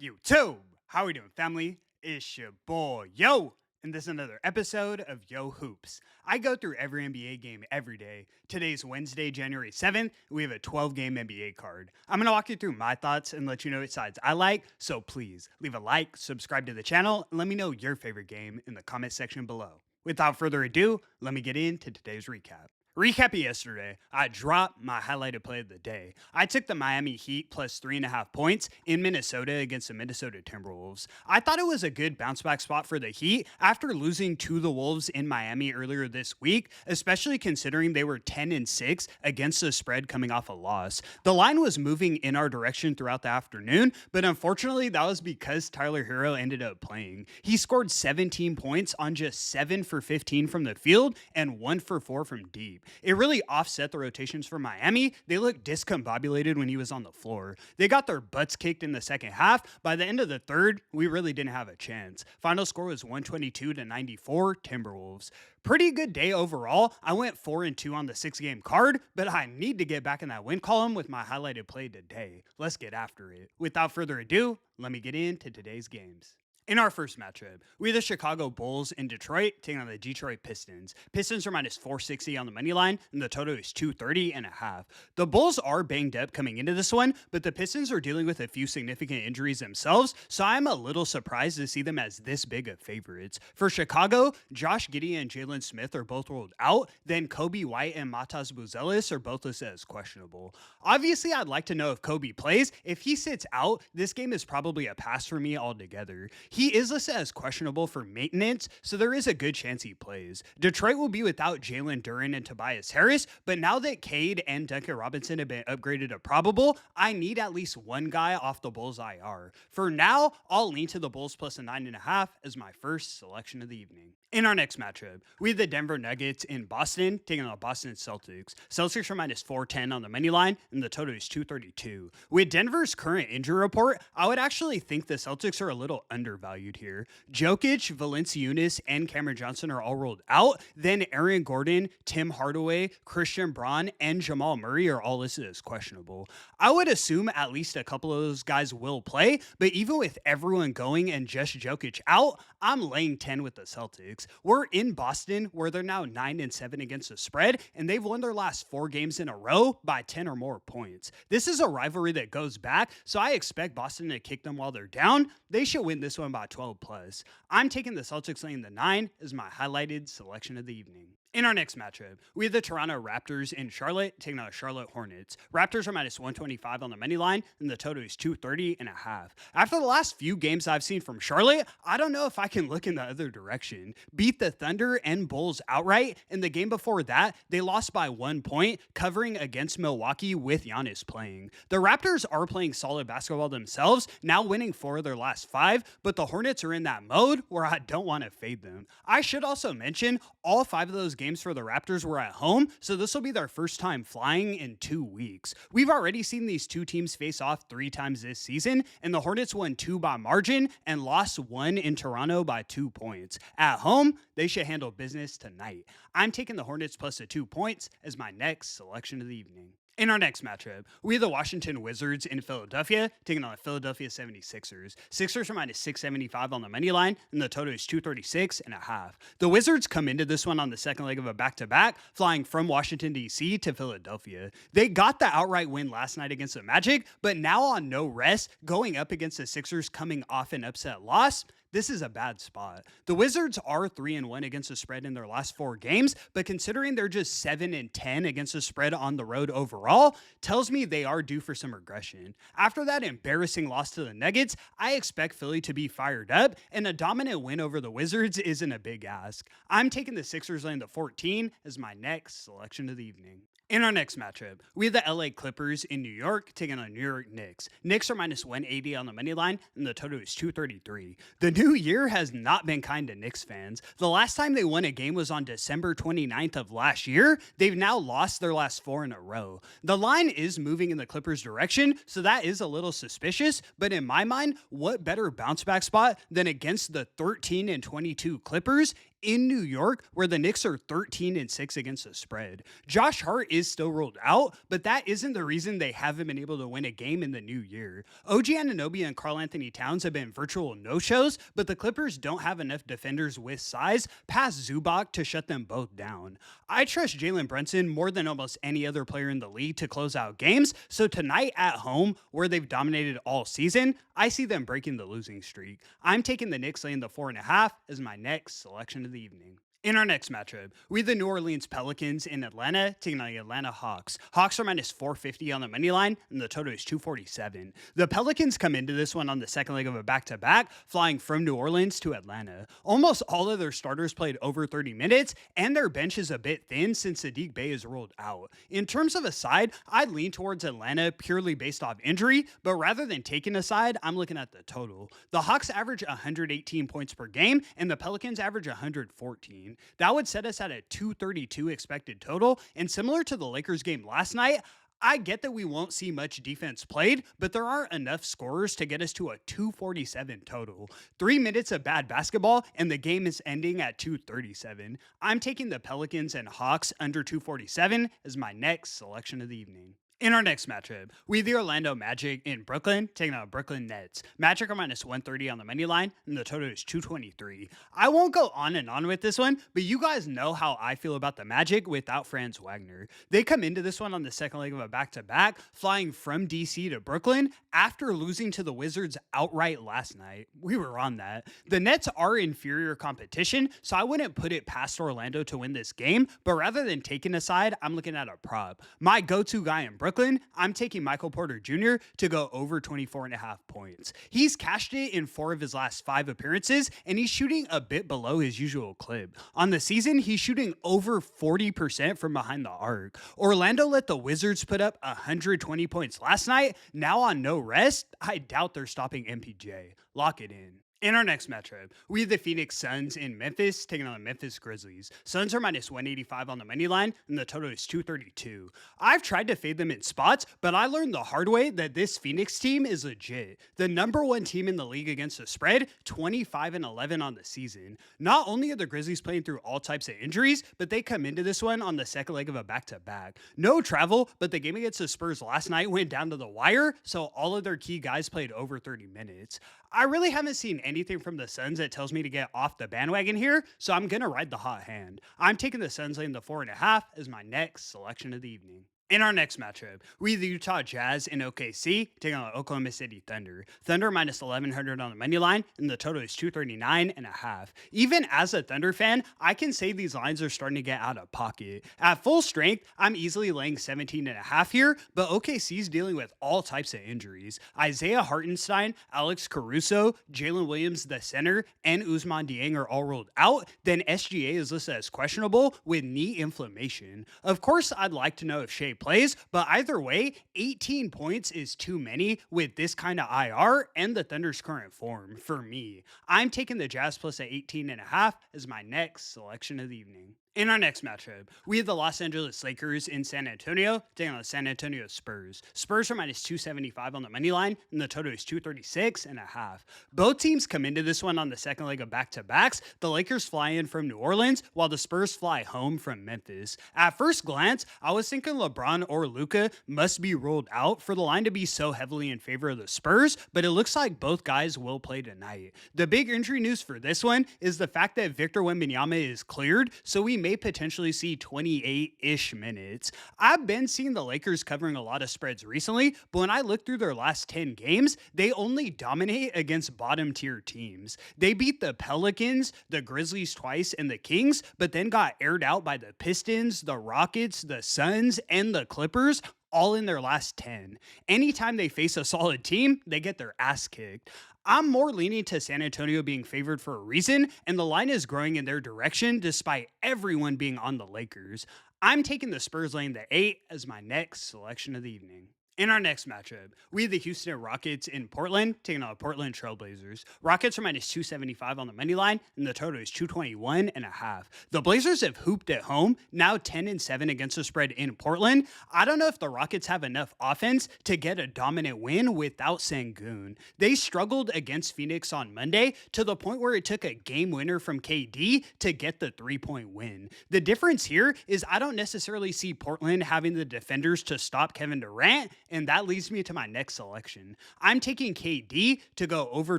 YouTube, how we doing, family? It's your boy, Yo, and this is another episode of YoHoops. I go through every NBA game every day. Today's Wednesday, January 7th. We have a 12-game NBA card. I'm going to walk you through my thoughts and let you know which sides I like, so please leave a like, subscribe to the channel, and let me know your favorite game in the comment section below. Without further ado, let me get into today's recap. Recap yesterday, I dropped my highlighted play of the day. I took the Miami Heat plus 3.5 points in Minnesota against the Minnesota Timberwolves. I thought it was a good bounce back spot for the Heat after losing to the Wolves in Miami earlier this week, especially considering they were 10-6 against the spread coming off a loss. The line was moving in our direction throughout the afternoon, but unfortunately that was because Tyler Hero ended up playing. He scored 17 points on just 7 for 15 from the field and 1 for 4 from deep. It really offset the rotations for Miami. They looked discombobulated when he was on the floor. They got their butts kicked in the second half. By the end of the third, we really didn't have a chance. Final score was 122-94 Timberwolves. Pretty good day overall. I went 4-2 on the 6-game card, but I need to get back in that win column with my highlighted play today. Let's get after it. Without further ado, let me get into today's games. In our first matchup, we have the Chicago Bulls in Detroit taking on the Detroit Pistons. Pistons are minus 460 on the money line, and the total is 230.5. The Bulls are banged up coming into this one, but the Pistons are dealing with a few significant injuries themselves, so I'm a little surprised to see them as this big of favorites. For Chicago, Josh Giddey and Jalen Smith are both ruled out, then Kobe White and Matas Buzelis are both listed as questionable. Obviously, I'd like to know if Kobe plays. If he sits out, this game is probably a pass for me altogether. He is listed as questionable for maintenance, so there is a good chance he plays. Detroit will be without Jalen Duren and Tobias Harris, but now that Cade and Duncan Robinson have been upgraded to probable, I need at least one guy off the Bulls IR. For now, I'll lean to the Bulls plus a 9.5 as my first selection of the evening. In our next matchup, we have the Denver Nuggets in Boston taking on the Boston Celtics. Celtics are minus 410 on the money line, and the total is 232. With Denver's current injury report, I would actually think the Celtics are a little undervalued here. Jokic, Valanciunas, and Cameron Johnson are all ruled out. Then Aaron Gordon, Tim Hardaway, Christian Braun, and Jamal Murray are all listed as questionable. I would assume at least a couple of those guys will play, but even with everyone going and just Jokic out, I'm laying 10 with the Celtics. We're in Boston, where they're now 9-7 against the spread, and they've won their last 4 games in a row by 10 or more points. This is a rivalry that goes back, so I expect Boston to kick them while they're down. They should win this one by 12 plus. I'm taking the Celtics laying the 9 as my highlighted selection of the evening. In our next matchup, we have the Toronto Raptors in Charlotte taking on the Charlotte Hornets. Raptors are minus 125 on the money line, and the total is 230.5. After the last few games I've seen from Charlotte, I don't know if I can look in the other direction. Beat the Thunder and Bulls outright, and the game before that, they lost by 1 point, covering against Milwaukee with Giannis playing. The Raptors are playing solid basketball themselves, now winning 4 of their last 5, but the Hornets are in that mode where I don't want to fade them. I should also mention, all 5 of those games for the Raptors were at home, so this will be their first time flying in 2 weeks. We've already seen these two teams face off 3 times this season, and the Hornets won 2 by margin and lost 1 in Toronto by 2 points. At home, they should handle business tonight. I'm taking the Hornets plus the 2 points as my next selection of the evening. In our next matchup, we have the Washington Wizards in Philadelphia taking on the Philadelphia 76ers. Sixers are minus 675 on the money line, and the total is 236.5. The Wizards come into this one on the second leg of a back-to-back, flying from Washington, D.C. to Philadelphia. They got the outright win last night against the Magic, but now on no rest, going up against the Sixers coming off an upset loss, this is a bad spot. The Wizards are 3-1 against the spread in their last 4 games, but considering they're just 7-10 against the spread on the road overall, tells me they are due for some regression. After that embarrassing loss to the Nuggets, I expect Philly to be fired up, and a dominant win over the Wizards isn't a big ask. I'm taking the Sixers laying the 14 as my next selection of the evening. In our next matchup, we have the LA Clippers in New York taking on New York Knicks. Knicks are minus 180 on the money line, and the total is 233. The new year has not been kind to Knicks fans. The last time they won a game was on December 29th of last year. They've now lost their last 4 in a row. The line is moving in the Clippers' direction, so that is a little suspicious, but in my mind, what better bounce back spot than against the 13-22 Clippers in New York, where the Knicks are 13-6 against the spread. Josh Hart is still ruled out, but that isn't the reason they haven't been able to win a game in the new year. OG Anunoby and Karl Anthony Towns have been virtual no-shows, but the Clippers don't have enough defenders with size past Zubac to shut them both down. I trust Jalen Brunson more than almost any other player in the league to close out games, so tonight at home, where they've dominated all season, I see them breaking the losing streak. I'm taking the Knicks laying the 4.5 as my next selection of the evening. In our next matchup, we have the New Orleans Pelicans in Atlanta taking on the Atlanta Hawks. Hawks are minus 450 on the money line, and the total is 247. The Pelicans come into this one on the second leg of a back-to-back, flying from New Orleans to Atlanta. Almost all of their starters played over 30 minutes, and their bench is a bit thin since Sadiq Bey is ruled out. In terms of a side, I'd lean towards Atlanta purely based off injury, but rather than taking a side, I'm looking at the total. The Hawks average 118 points per game, and the Pelicans average 114. That would set us at a 232 expected total. And similar to the Lakers game last night, I get that we won't see much defense played, but there aren't enough scorers to get us to a 247 total. 3 minutes of bad basketball, and the game is ending at 237. I'm taking the Pelicans and Hawks under 247 as my next selection of the evening. In our next matchup, we have the Orlando Magic in Brooklyn taking on Brooklyn Nets. Magic are minus 130 on the money line, and the total is 223. I won't go on and on with this one, but you guys know how I feel about the Magic without Franz Wagner. They come into this one on the second leg of a back-to-back, flying from DC to Brooklyn after losing to the Wizards outright last night. We were on that. The Nets are inferior competition, so I wouldn't put it past Orlando to win this game, but rather than taking a side, I'm looking at a prop. My go-to guy in Brooklyn, I'm taking Michael Porter Jr. to go over 24.5 points. He's cashed it in 4 of his last 5 appearances, and he's shooting a bit below his usual clip. On the season, he's shooting over 40% from behind the arc. Orlando let the Wizards put up 120 points last night. Now on no rest, I doubt they're stopping MPJ. Lock it in. In our next matchup, we have the Phoenix Suns in Memphis taking on the Memphis Grizzlies. Suns are minus 185 on the money line, and the total is 232. I've tried to fade them in spots, but I learned the hard way that this Phoenix team is legit. The number 1 team in the league against the spread, 25-11 on the season. Not only are the Grizzlies playing through all types of injuries, but they come into this one on the second leg of a back-to-back. No travel, but the game against the Spurs last night went down to the wire, so all of their key guys played over 30 minutes. I really haven't seen anything from the Suns that tells me to get off the bandwagon here, so I'm going to ride the hot hand. I'm taking the Suns laying the 4.5 as my next selection of the evening. In our next matchup, we have the Utah Jazz in OKC taking on Oklahoma City Thunder. Thunder minus 1100 on the money line, and the total is 239.5. Even as a Thunder fan, I can say these lines are starting to get out of pocket. At full strength, I'm easily laying 17.5 here, but OKC's dealing with all types of injuries. Isaiah Hartenstein, Alex Caruso, Jalen Williams, the center, and Ousmane Dieng are all ruled out. Then SGA is listed as questionable with knee inflammation. Of course, I'd like to know if Shea plays, but either way, 18 points is too many with this kind of IR and the Thunder's current form for me. I'm taking the Jazz plus at 18.5 as my next selection of the evening. In our next matchup, we have the Los Angeles Lakers in San Antonio taking on the San Antonio Spurs. Spurs are minus 275 on the money line, and the total is 236.5. Both teams come into this one on the second leg of back-to-backs. The Lakers fly in from New Orleans, while the Spurs fly home from Memphis. At first glance, I was thinking LeBron or Luka must be ruled out for the line to be so heavily in favor of the Spurs, but it looks like both guys will play tonight. The big injury news for this one is the fact that Victor Wembanyama is cleared, so we may potentially see 28-ish minutes. I've been seeing the Lakers covering a lot of spreads recently, but when I look through their last 10 games, they only dominate against bottom tier teams. They beat the Pelicans, the Grizzlies twice, and the Kings, but then got aired out by the Pistons, the Rockets, the Suns, and the Clippers, all in their last 10. Anytime they face a solid team, they get their ass kicked. I'm more leaning to San Antonio being favored for a reason, and the line is growing in their direction despite everyone being on the Lakers. I'm taking the Spurs laying the 8 as my next selection of the evening. In our next matchup, we have the Houston Rockets in Portland taking on the Portland Trailblazers. Rockets are minus 275 on the money line, and the total is 221 and a half. The Blazers have hooped at home, now 10-7 against the spread in Portland. I don't know if the Rockets have enough offense to get a dominant win without Sengun. They struggled against Phoenix on Monday to the point where it took a game winner from KD to get the 3-point win. The difference here is I don't necessarily see Portland having the defenders to stop Kevin Durant, and that leads me to my next selection. I'm taking KD to go over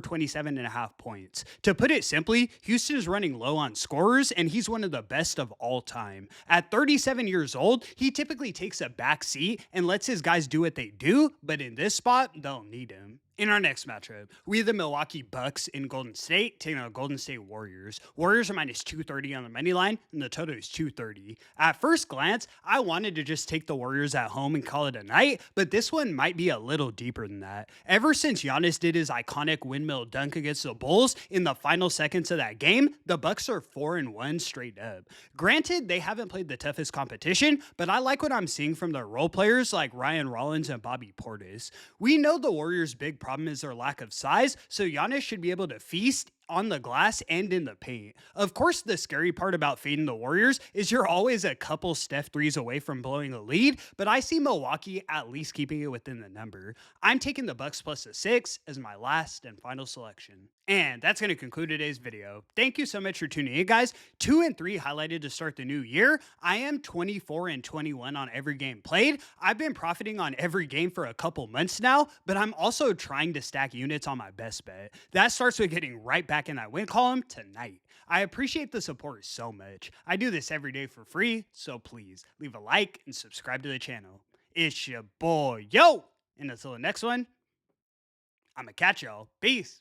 27 and a half points. To put it simply, Houston is running low on scorers, and he's one of the best of all time. At 37 years old, he typically takes a back seat and lets his guys do what they do, but in this spot, they'll need him. In our next matchup, we have the Milwaukee Bucks in Golden State taking on Golden State Warriors. Warriors are minus 230 on the money line, and the total is 230. At first glance, I wanted to just take the Warriors at home and call it a night, but this one might be a little deeper than that. Ever since Giannis did his iconic windmill dunk against the Bulls in the final seconds of that game, the Bucks are 4-1 straight up. Granted, they haven't played the toughest competition, but I like what I'm seeing from their role players like Ryan Rollins and Bobby Portis. We know the Warriors' big problem is their lack of size, so Giannis should be able to feast on the glass and in the paint. Of course, the scary part about fading the Warriors is you're always a couple Steph threes away from blowing a lead, but I see Milwaukee at least keeping it within the number. I'm taking the Bucks plus a 6 as my last and final selection. And that's going to conclude today's video. Thank you so much for tuning in, guys. 2 and 3 highlighted to start the new year. I am 24 and 21 on every game played. I've been profiting on every game for a couple months now, but I'm also trying to stack units on my best bet. That starts with getting right back in that win column tonight. I appreciate the support so much. I do this every day for free, so please leave a like and subscribe to the channel. It's your boy, Yo! And until the next one, I'ma catch y'all. Peace.